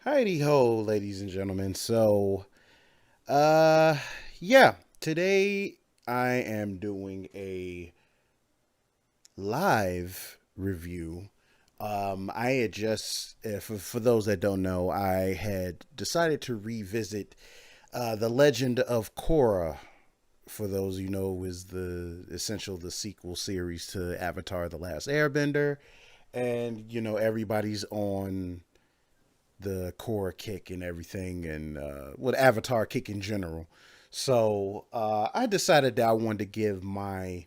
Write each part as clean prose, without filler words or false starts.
Heidi ho, ladies and gentlemen. Uh, yeah, today I am doing a live review. I had just, for those that don't know, I had decided to revisit the Legend of Korra. For those you know, is the sequel series to Avatar: The Last Airbender, and everybody's on the core kick and everything, and with Avatar kick in general. I decided that I wanted to give my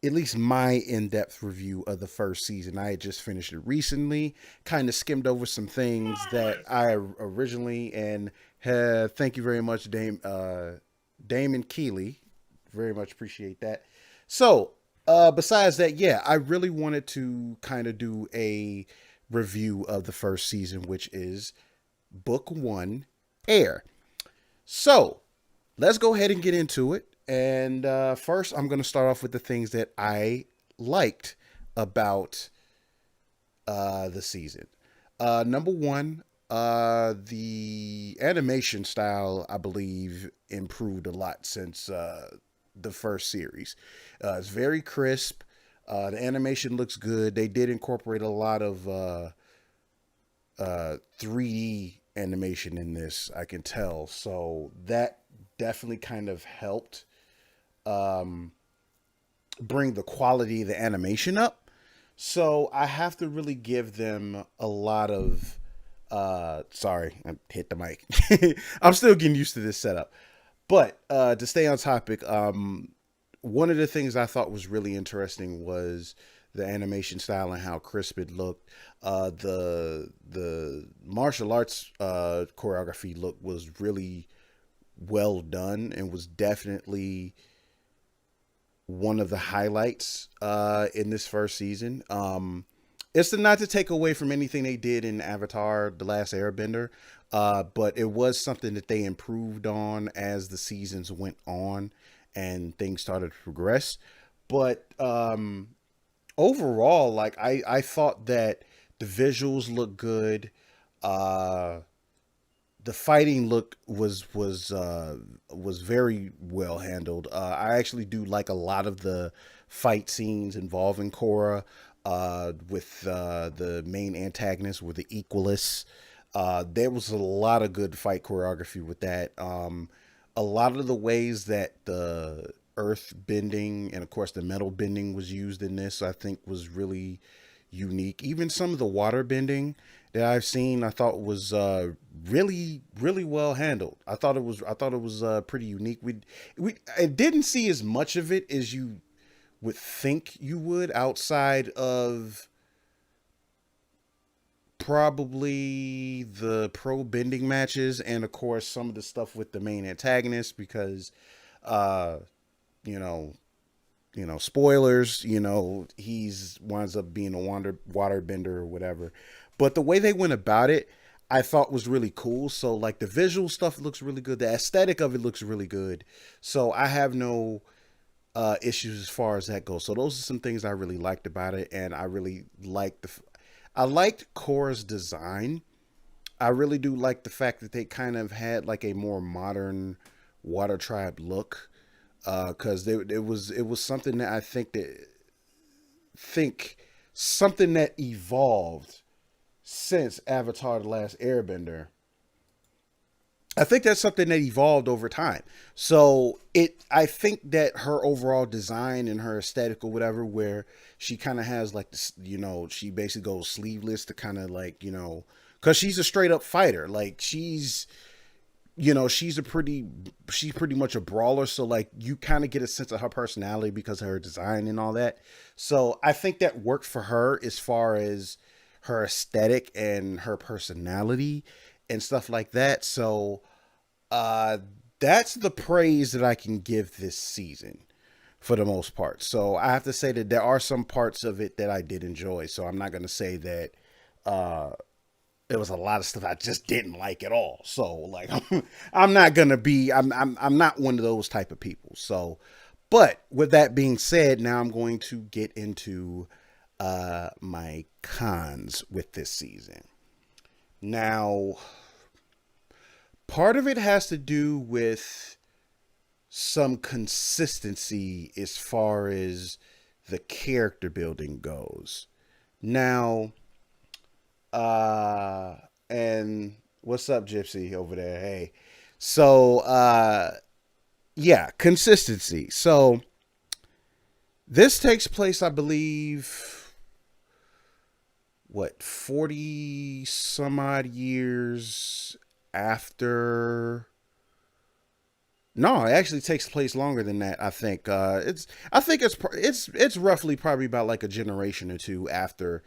at least my in-depth review of the first season. I had just finished it recently, kind of skimmed over some things that I originally and thank you very much, Damon Keeley. Very much appreciate that. Besides that, yeah, I really wanted to kind of do a review of the first season, which is book one, Air. So, let's go ahead and get into it. And first, I'm going to start off with the things that I liked about the season. Number one, the animation style, I believe, improved a lot since the first series. It's very crisp. The animation looks good. They did incorporate a lot of 3D animation in this, I can tell. So that definitely kind of helped um, bring the quality of the animation up. So I have to really give them a lot of. Sorry, I hit the mic. I'm still getting used to this setup. But to stay on topic, one of the things I thought was really interesting was the animation style and how crisp it looked. The martial arts choreography look was really well done and was definitely one of the highlights in this first season. It's not to take away from anything they did in Avatar: The Last Airbender, but it was something that they improved on as the seasons went on and things started to progress. But overall, like I thought that the visuals looked good. Uh, the fighting look was very well handled. I actually do like a lot of the fight scenes involving Korra with the main antagonist with the Equalists. There was a lot of good fight choreography with that. A lot of the ways that the earth bending and of course the metal bending was used in this, I think, was really unique. Even some of the water bending that I've seen, I thought was really well handled. I thought it was pretty unique. We I didn't see as much of it as you would think you would outside of probably the pro bending matches and of course some of the stuff with the main antagonist because uh you know spoilers, he's winds up being a water bender or whatever. But the way they went about it, I thought was really cool. So like the visual stuff looks really good. The aesthetic of it looks really good. So I have no issues as far as that goes. So those are some things I really liked about it, and I really liked I liked Cora's design. I really do like the fact that they kind of had like a more modern Water Tribe look, because it was something that I think something that evolved since Avatar: The Last Airbender. I think that's something that evolved over time. I think that her overall design and her aesthetic or whatever, where she kind of has like this, she basically goes sleeveless to kind of like, because she's a straight up fighter. Like she's pretty much a brawler. So like you kind of get a sense of her personality because of her design and all that. So I think that worked for her as far as her aesthetic and her personality and stuff like that. So uh, that's the praise that I can give this season for the most part. So I have to say that there are some parts of it that I did enjoy. So I'm not going to say that uh, there was a lot of stuff I just didn't like at all. So like I'm not gonna be I'm not one of those type of people. So, but with that being said, now I'm going to get into my cons with this season. Now, part of it has to do with some consistency as far as the character building goes. Now, uh, and what's up, Gypsy over there? Hey, so yeah, consistency. So this takes place, I believe, what 40 some odd years after. No, it actually takes place longer than that. I think it's roughly probably about like a generation or two after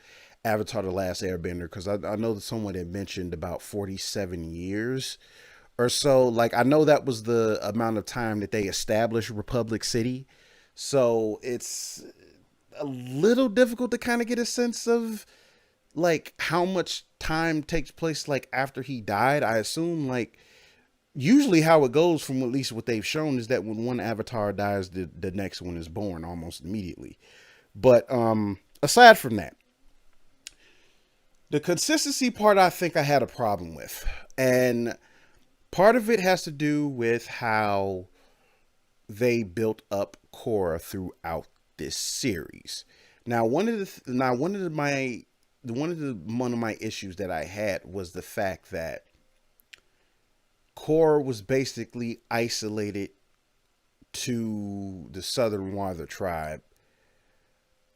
Avatar: The Last Airbender, because I know that someone had mentioned about 47 years or so. Like I know that was the amount of time that they established Republic City, so it's a little difficult to kind of get a sense of like how much time takes place like after he died. I assume like usually how it goes from at least what they've shown is that when one avatar dies, the next one is born almost immediately. But aside from that, the consistency part I think I had a problem with. And part of it has to do with how they built up Korra throughout this series. Now, one of my issues that I had was the fact that Korra was basically isolated to the Southern Wather tribe,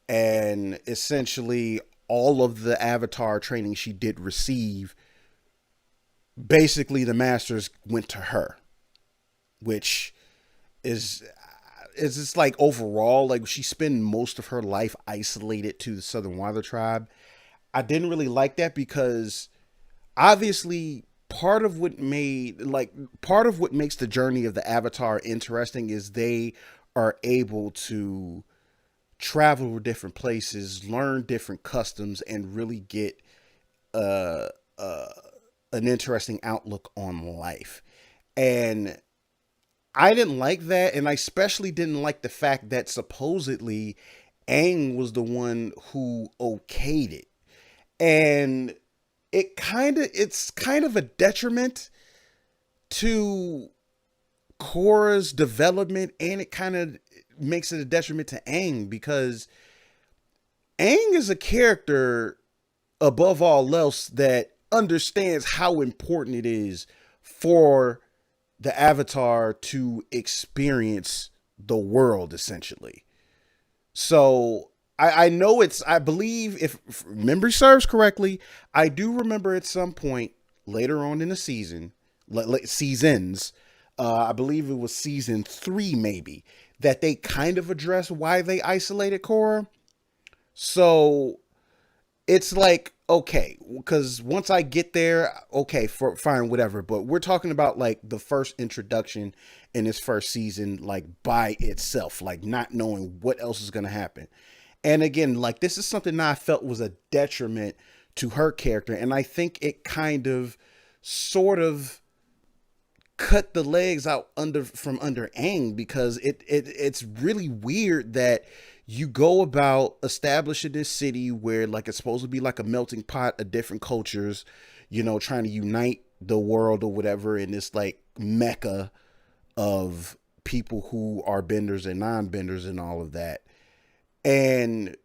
and essentially all of the Avatar training she did receive, basically the masters went to her, which is just like overall like she spent most of her life isolated to the Southern Wather tribe. I didn't really like that because obviously part of what makes the journey of the Avatar interesting is they are able to travel to different places, learn different customs, and really get uh, uh, an interesting outlook on life. And I didn't like that, and I especially didn't like the fact that supposedly Aang was the one who okayed it. And it's kind of a detriment to Korra's development, and it kind of makes it a detriment to Aang because Aang is a character above all else that understands how important it is for the Avatar to experience the world essentially. So I know I believe if memory serves correctly, I do remember at some point later on in the season, seasons, I believe it was season three maybe, that they kind of address why they isolated Korra. So it's like okay, because once I get there, okay, for fine, whatever. But we're talking about like the first introduction in this first season, like by itself, like not knowing what else is gonna happen. And again, like this is something that I felt was a detriment to her character, and I think it kind of, sort of cut the legs out under from under Aang because it's really weird that you go about establishing this city where like it's supposed to be like a melting pot of different cultures, trying to unite the world or whatever in this like mecca of people who are benders and non-benders and all of that. And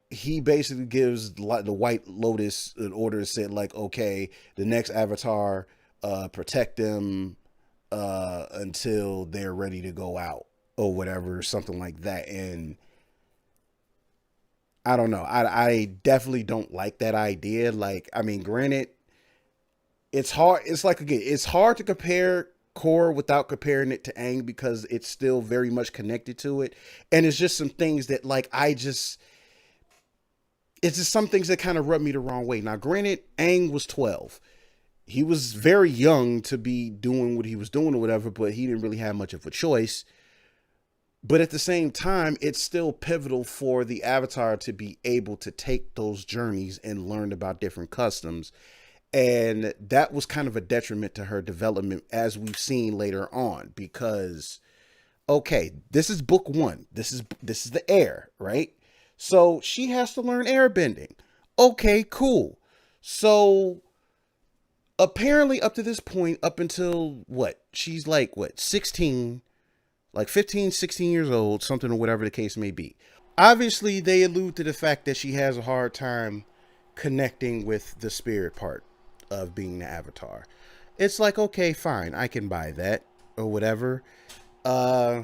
he basically gives the White Lotus an order and said like, okay, the next Avatar, protect them until they're ready to go out or whatever, something like that. And I don't know. I definitely don't like that idea. Like, I mean, granted, it's hard. It's like again, it's hard to compare Core without comparing it to Aang because it's still very much connected to it, and it's just some things that like it's just some things that kind of rub me the wrong way. Now, granted, Aang was 12. He was very young to be doing what he was doing or whatever, but he didn't really have much of a choice. But at the same time, it's still pivotal for the Avatar to be able to take those journeys and learn about different customs. And that was kind of a detriment to her development, as we've seen later on, because okay, this is book one. This is the air, right? So she has to learn airbending. Okay, cool. So apparently up to this point, up until what? She's like, what, 16, like 15, 16 years old, something or whatever the case may be. Obviously, they allude to the fact that she has a hard time connecting with the spirit part of being the avatar. It's like, okay, fine, I can buy that or whatever. Uh,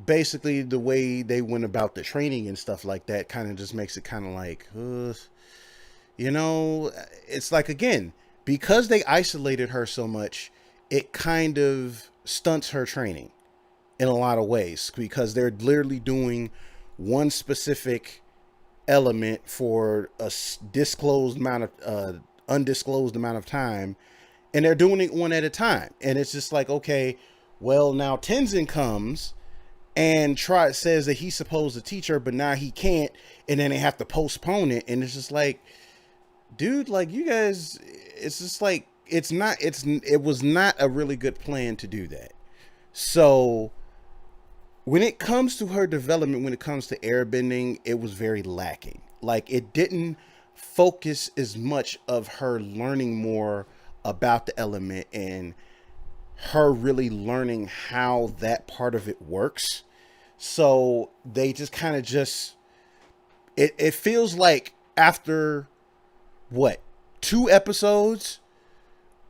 Basically, the way they went about the training and stuff like that kind of just makes it kind of like, you know, it's like, again, because they isolated her so much, it kind of stunts her training in a lot of ways because they're literally doing one specific element for a disclosed amount of undisclosed amount of time, and they're doing it one at a time. And it's just like, okay, well, now Tenzin comes and says that he's supposed to teach her, but now he can't, and then they have to postpone it. And it's just like, dude, like, you guys, it's just like, it was not a really good plan to do that. So when it comes to her development, when it comes to airbending, it was very lacking. Like, it didn't focus as much of her learning more about the element and her really learning how that part of it works. So they just kind of just, it feels like after what, 2 episodes,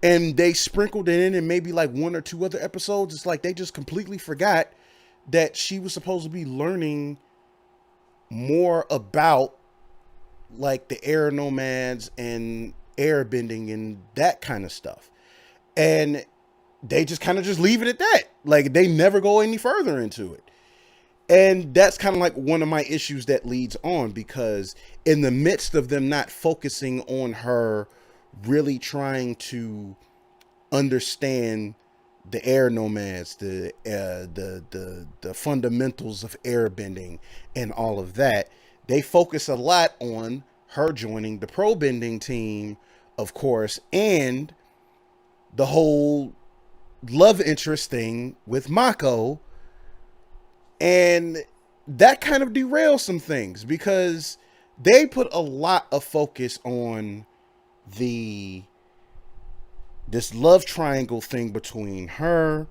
and they sprinkled it in maybe like 1 or 2 other episodes, it's like they just completely forgot that she was supposed to be learning more about like the air nomads and airbending and that kind of stuff. And they just kind of just leave it at that. Like, they never go any further into it. And that's kind of like one of my issues that leads on, because in the midst of them not focusing on her really trying to understand the air nomads, the fundamentals of airbending and all of that, they focus a lot on her joining the pro bending team, of course, and the whole love interest thing with Mako. And that kind of derails some things because they put a lot of focus on the this love triangle thing between her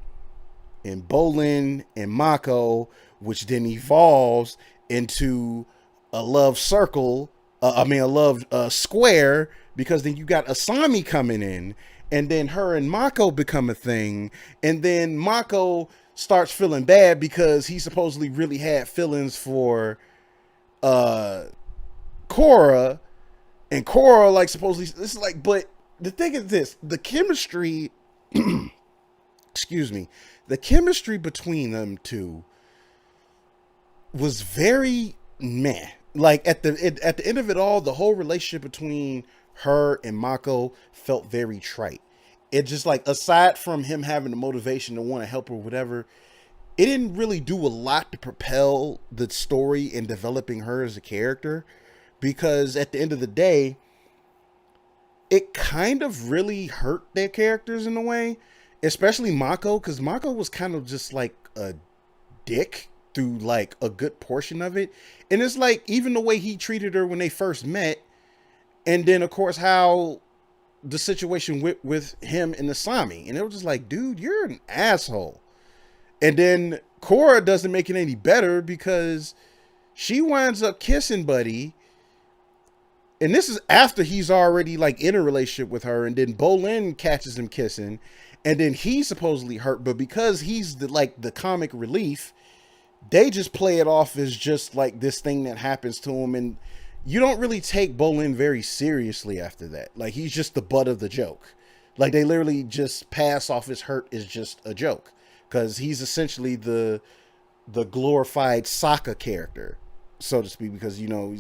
and Bolin and Mako, which then evolves into a love circle. A love square, because then you got Asami coming in, and then her and Mako become a thing, and then Mako starts feeling bad because he supposedly really had feelings for uh Korra, and Korra, like, supposedly, this is like, but the thing is this, the chemistry excuse me, the chemistry between them two was very meh. Like, at the end of it all, the whole relationship between her and Mako felt very trite. It just, like, aside from him having the motivation to want to help her, whatever, it didn't really do a lot to propel the story in developing her as a character. Because at the end of the day, it kind of really hurt their characters in a way, especially Mako, because Mako was kind of just like a dick through like a good portion of it. And it's like, even the way he treated her when they first met, and then of course how the situation with him and Asami, and it was just like, dude, you're an asshole. And then Korra doesn't make it any better because she winds up kissing Buddy, and this is after he's already like in a relationship with her, and then Bolin catches him kissing, and then he's supposedly hurt, but because he's the comic relief, they just play it off as just like this thing that happens to him, and you don't really take Bolin very seriously after that. Like, he's just the butt of the joke. Like, they literally just pass off his hurt as just a joke, because he's essentially the glorified Sokka character, so to speak, because, you know,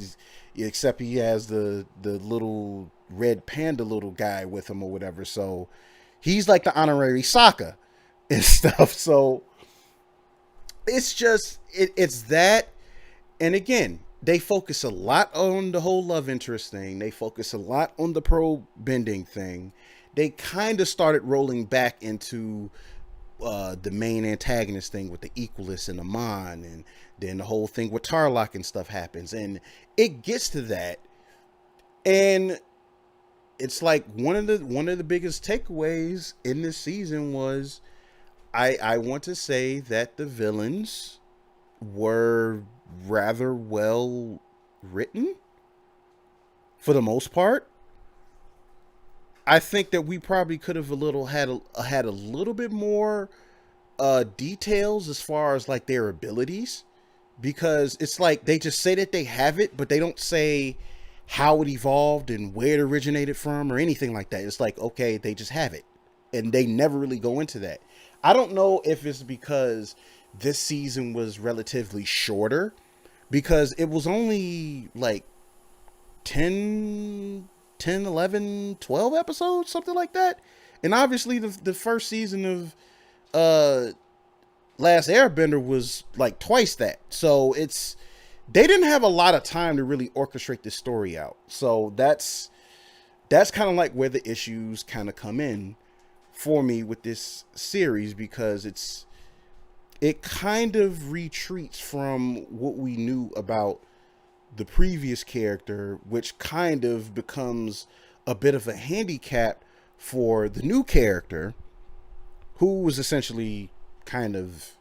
except he has the little red panda little guy with him or whatever, so he's like the honorary Sokka and stuff. So it's just it's that. And again, they focus a lot on the whole love interest thing. They focus a lot on the pro bending thing. They kind of started rolling back into the main antagonist thing with the Equalists and Amon, and then the whole thing with Tarlock and stuff happens, and it gets to that, and it's like one of the biggest takeaways in this season was I want to say that the villains were rather well written for the most part. I think that we probably could have had a little bit more details as far as like their abilities, because it's like they just say that they have it, but they don't say how it evolved and where it originated from or anything like that. It's like, okay, they just have it, and they never really go into that. I don't know if it's because this season was relatively shorter, because it was only like 10, 10, 11, 12 episodes, something like that. And obviously the first season of uh Last Airbender was like twice that. So they didn't have a lot of time to really orchestrate this story out. So that's kind of like where the issues kind of come in for me with this series, because it kind of retreats from what we knew about the previous character, which kind of becomes a bit of a handicap for the new character, who was essentially kind of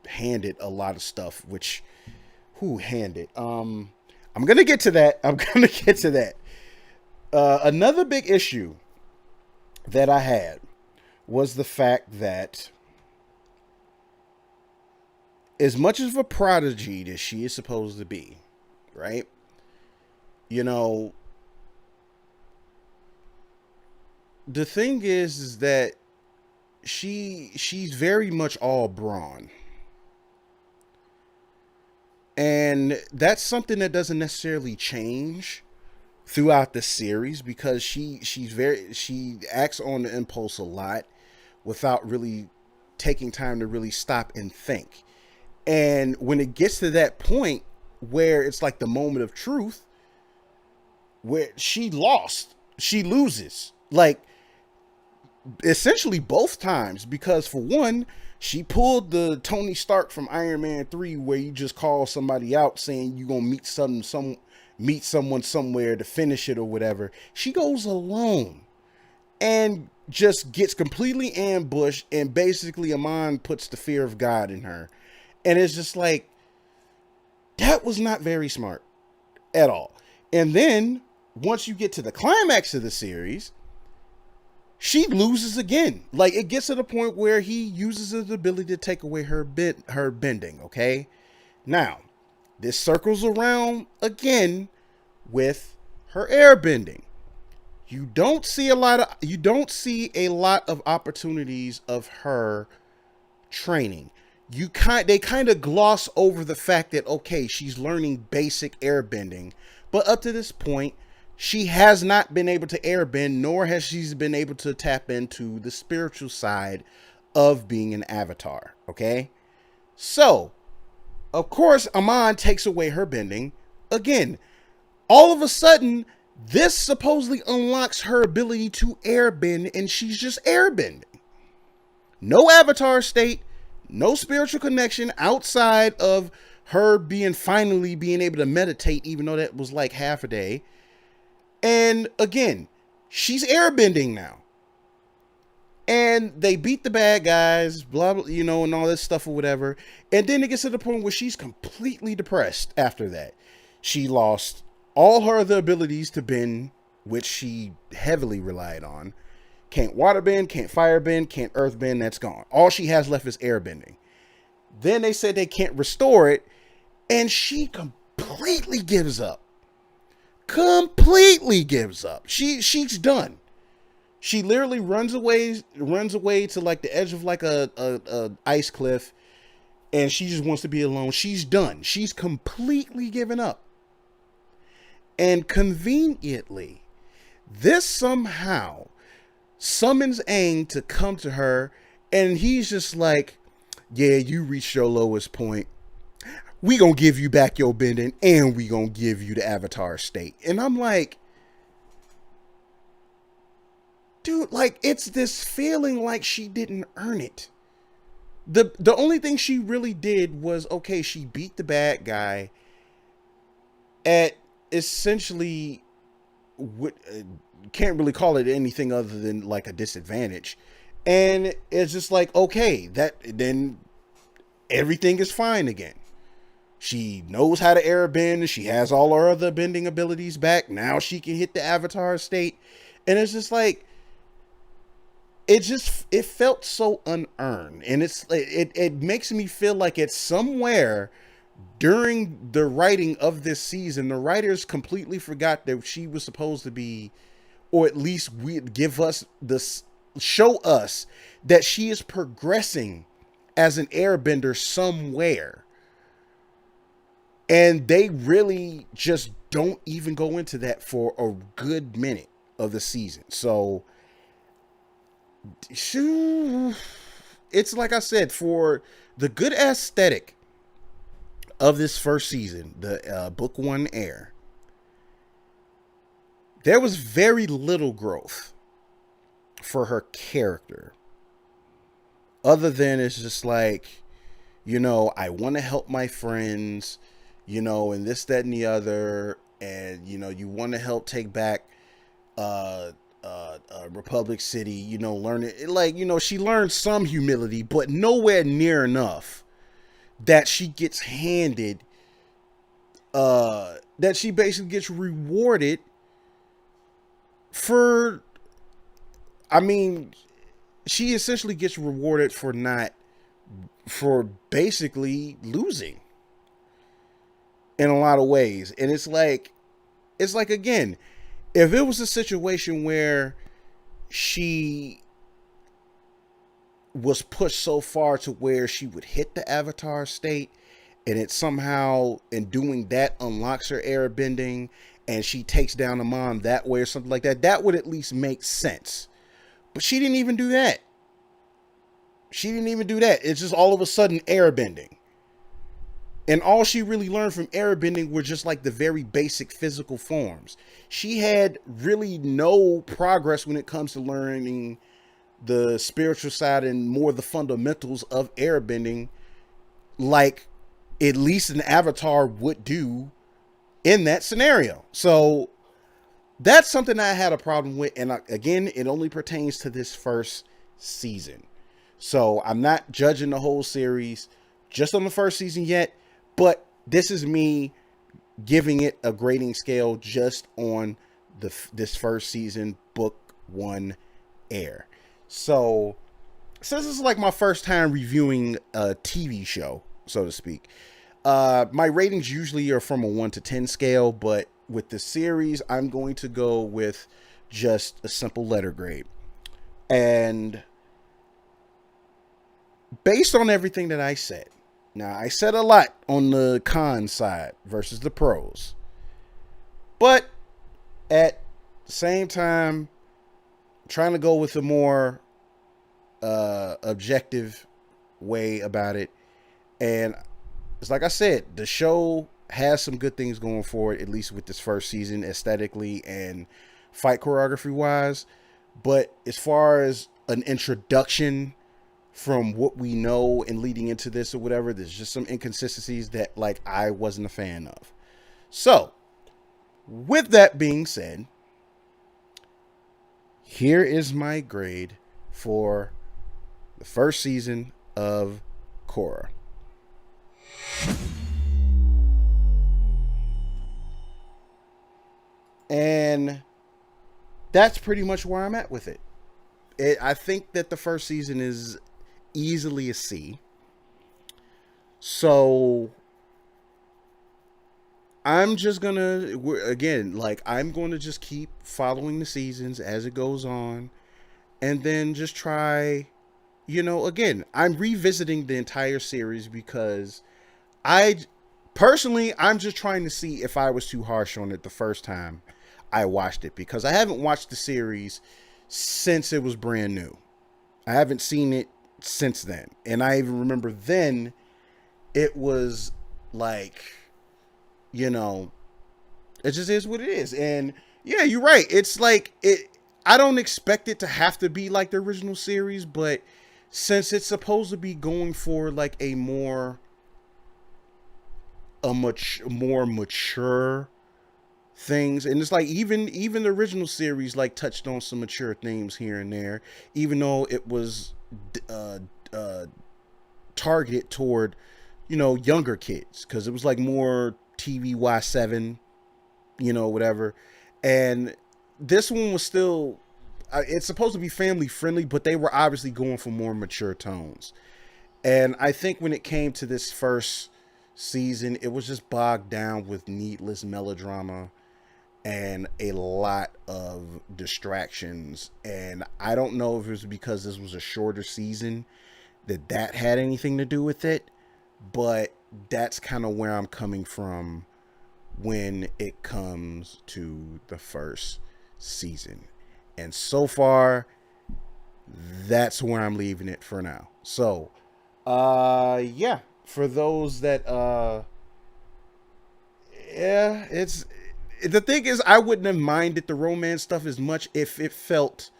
handed a lot of stuff, which who handed I'm gonna get to that. Another big issue that I had was the fact that, as much of a prodigy that she is supposed to be, right? You know, the thing is that she's very much all brawn. And that's something that doesn't necessarily change throughout the series, because she acts on the impulse a lot without really taking time to really stop and think. And when it gets to that point where it's like the moment of truth, where she loses. Like, essentially both times, because for one, she pulled the Tony Stark from Iron Man 3, where you just call somebody out saying you gonna meet someone somewhere to finish it or whatever. She goes alone and just gets completely ambushed, and basically Amon puts the fear of God in her. And it's just like, that was not very smart at all. And then once you get to the climax of the series, she loses again. Like, it gets to the point where he uses his ability to take away her bending. Okay, now this circles around again with her air bending. You don't see a lot of opportunities of her training. They kind of gloss over the fact that, okay, she's learning basic airbending, but up to this point, she has not been able to airbend, nor has she been able to tap into the spiritual side of being an avatar. Okay, so of course Amon takes away her bending again. All of a sudden, this supposedly unlocks her ability to airbend, and she's just airbending. No avatar state, no spiritual connection outside of her finally being able to meditate, even though that was like half a day. And again, she's airbending now. And they beat the bad guys, blah, blah, and all this stuff or whatever. And then it gets to the point where she's completely depressed after that. She lost all her other abilities to bend, which she heavily relied on. Can't water bend, can't fire bend, can't earth bend, that's gone. All she has left is air bending. Then they said they can't restore it, and she completely gives up. She's done. She literally runs away to like the edge of like a ice cliff, and she just wants to be alone. She's done. She's completely given up. And conveniently, this somehow summons Aang to come to her, and he's just like, yeah, you reached your lowest point. We gonna give you back your bending, and we gonna give you the avatar state. And I'm like, dude, like, it's this feeling like she didn't earn it. The only thing she really did was, okay, she beat the bad guy at essentially would can't really call it anything other than like a disadvantage. And it's just like, okay, that then everything is fine again. She knows how to airbend. She has all her other bending abilities back. Now she can hit the avatar state. And it's just like, it felt so unearned. And it makes me feel like it's somewhere during the writing of this season, the writers completely forgot that she was supposed to be, or at least we give us this, show us that she is progressing as an airbender somewhere. And they really just don't even go into that for a good minute of the season. So it's like I said, for the good aesthetic of this first season, the book one air, there was very little growth for her character. Other than it's just like, I want to help my friends, and this, that, and the other. And, you want to help take back Republic City, learn it. Like, she learned some humility, but nowhere near enough that she gets handed, that she basically gets rewarded for, I mean, she essentially gets rewarded for basically losing in a lot of ways. And it's like, again, if it was a situation where she was pushed so far to where she would hit the avatar state, and it somehow, in doing that, unlocks her airbending, and she takes down a mom that way or something like that, that would at least make sense. But she didn't even do that. It's just all of a sudden airbending. And all she really learned from airbending were just like the very basic physical forms. She had really no progress when it comes to learning the spiritual side and more the fundamentals of airbending, like at least an avatar would do in that scenario. So that's something I had a problem with. And again, it only pertains to this first season. So I'm not judging the whole series just on the first season yet, but this is me giving it a grading scale just on this first season, book one air. So since this is like my first time reviewing a TV show, so to speak, my ratings usually are from a 1 to 10 scale, but with the series, I'm going to go with just a simple letter grade. And based on everything that I said, now I said a lot on the con side versus the pros, but at the same time, trying to go with a more objective way about it. And it's like I said, the show has some good things going for it, at least with this first season, aesthetically and fight choreography wise. But as far as an introduction from what we know and leading into this or whatever, there's just some inconsistencies that like I wasn't a fan of. So with that being said, here is my grade for the first season of Korra. And that's pretty much where I'm at with it. I think that the first season is easily a C. So I'm just gonna, again, like I'm going to just keep following the seasons as it goes on, and then just try, again, I'm revisiting the entire series because I'm just trying to see if I was too harsh on it the first time I watched it, because I haven't watched the series since it was brand new. I haven't seen it since then. And I even remember then it was like, it just is what it is. And yeah, you're right. It's like I don't expect it to have to be like the original series, but since it's supposed to be going for like a more mature things, and it's like even the original series like touched on some mature themes here and there, even though it was uh, uh, targeted toward younger kids because it was like more TVY7, whatever. And this one was still, it's supposed to be family friendly, but they were obviously going for more mature tones. And I think when it came to this first season, it was just bogged down with needless melodrama and a lot of distractions. And I don't know if it was because this was a shorter season that had anything to do with it, but that's kind of where I'm coming from when it comes to the first season. And so far, that's where I'm leaving it for now. So, yeah, for those that yeah, it's the thing is I wouldn't have minded the romance stuff as much if it felt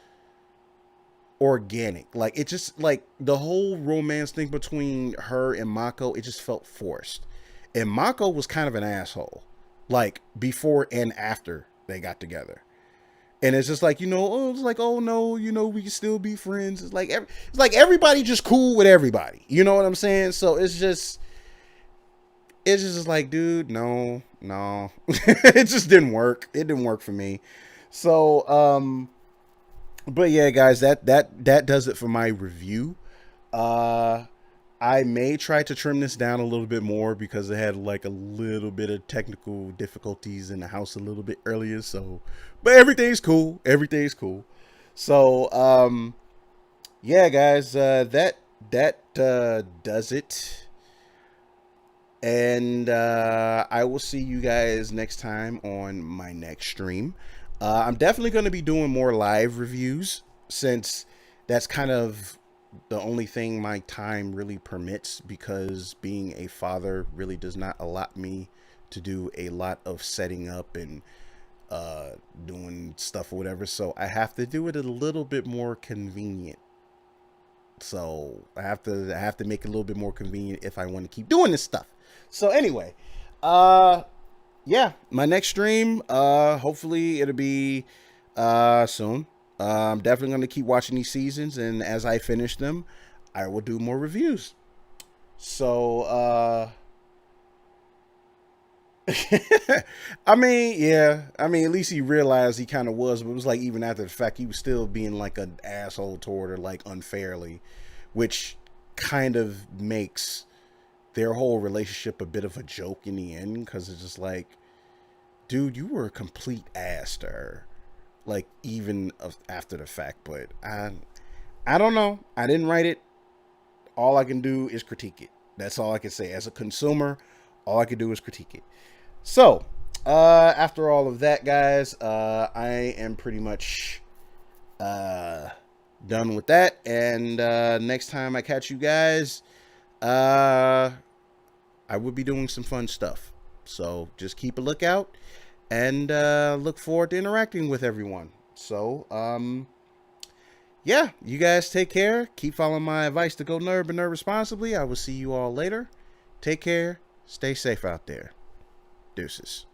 organic. Like it just like the whole romance thing between her and Mako, it just felt forced. And Mako was kind of an asshole. Like before and after they got together. And it's just like, oh, it's like, oh no, we can still be friends. It's like everybody just cool with everybody. You know what I'm saying? So it's just like, dude, no, no. It just didn't work. It didn't work for me. So, but yeah, guys, that does it for my review. Uh I may try to trim this down a little bit more because it had like a little bit of technical difficulties in the house a little bit earlier. So, but everything's cool. Everything's cool. So, yeah, guys, that does it. And I will see you guys next time on my next stream. I'm definitely going to be doing more live reviews since that's kind of the only thing my time really permits because being a father really does not allow me to do a lot of setting up and doing stuff or whatever. So I have to do it a little bit more convenient. So I have to make it a little bit more convenient if I want to keep doing this stuff. So anyway, yeah, my next stream, hopefully it'll be soon. I'm definitely going to keep watching these seasons, and as I finish them, I will do more reviews. So, I mean, yeah, I mean, at least he realized he kind of was, but it was like even after the fact, he was still being like an asshole toward her, like unfairly, which kind of makes their whole relationship a bit of a joke in the end because it's just like, dude, you were a complete ass to her, like even after the fact. But I don't know. I didn't write it. All I can do is critique it. That's all I can say. As a consumer, all I can do is critique it. So, after all of that, guys, I am pretty much done with that. And next time I catch you guys, I will be doing some fun stuff. So just keep a lookout and look forward to interacting with everyone. So, yeah, you guys take care. Keep following my advice to go nerd, but nerd responsibly. I will see you all later. Take care. Stay safe out there. Deuces.